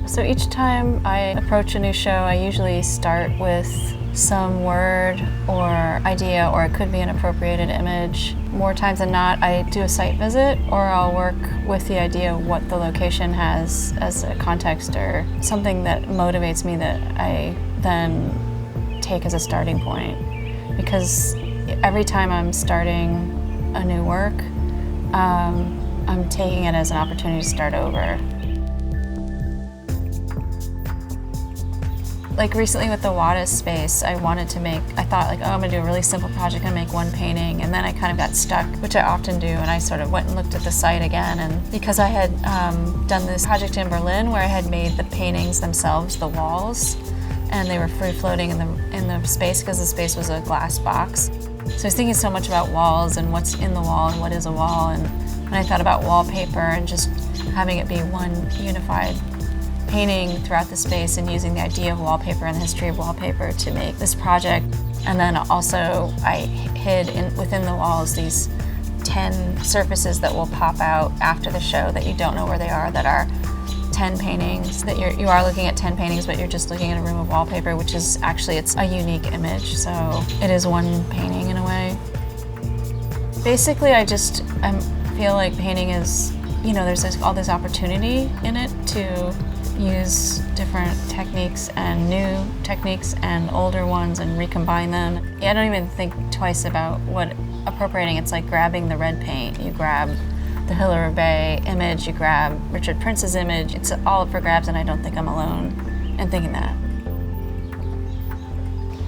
So each time I approach a new show, I usually start with some word or idea, or it could be an appropriated image. More times than not, I do a site visit, or I'll work with the idea of what the location has as a context or something that motivates me that I then take as a starting point. Because every time I'm starting a new work, I'm taking it as an opportunity to start over. Like recently with the Wattis space, I thought like, oh, I'm gonna do a really simple project, I'm gonna make one painting, and then I kind of got stuck, which I often do, and I sort of went and looked at the site again, and because I had done this project in Berlin where I had made the paintings themselves, the walls, and they were free floating in the space because the space was a glass box. So I was thinking so much about walls and what's in the wall and what is a wall, and when I thought about wallpaper and just having it be one unified painting throughout the space and using the idea of wallpaper and the history of wallpaper to make this project. And then also I hid within the walls these 10 surfaces that will pop out after the show that you don't know where they are, that are 10 paintings, that you are looking at 10 paintings, but you're just looking at a room of wallpaper, which is actually, it's a unique image. So it is one painting in a way. Basically, I feel like painting is, there's all this opportunity in it to use different techniques and new techniques and older ones and recombine them. I don't even think twice about what appropriating. It's like grabbing the red paint. You grab the Hilaire Bay image, you grab Richard Prince's image. It's all up for grabs, and I don't think I'm alone in thinking that.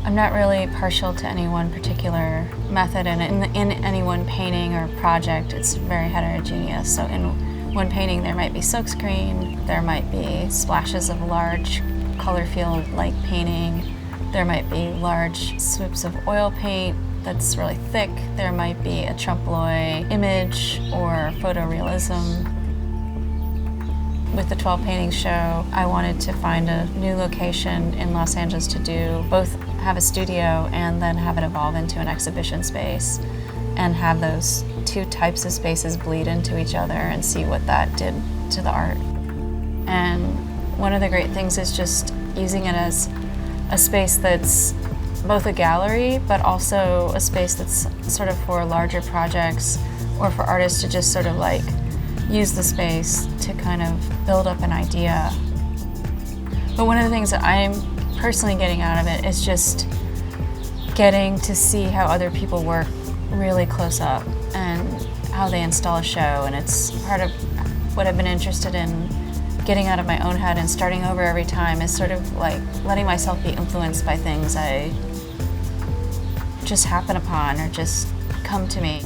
I'm not really partial to any one particular method, and in any one painting or project, it's very heterogeneous. So in one painting, there might be silkscreen, there might be splashes of large color field-like painting, there might be large swoops of oil paint that's really thick, there might be a trompe-l'oeil image or photorealism. With the 12 paintings show, I wanted to find a new location in Los Angeles to do both have a studio and then have it evolve into an exhibition space, and have those two types of spaces bleed into each other and see what that did to the art. And one of the great things is just using it as a space that's both a gallery, but also a space that's sort of for larger projects or for artists to just sort of like use the space to kind of build up an idea. But one of the things that I'm personally getting out of it is just getting to see how other people work really close up and how they install a show, and it's part of what I've been interested in getting out of my own head and starting over every time is sort of like letting myself be influenced by things I just happen upon or just come to me.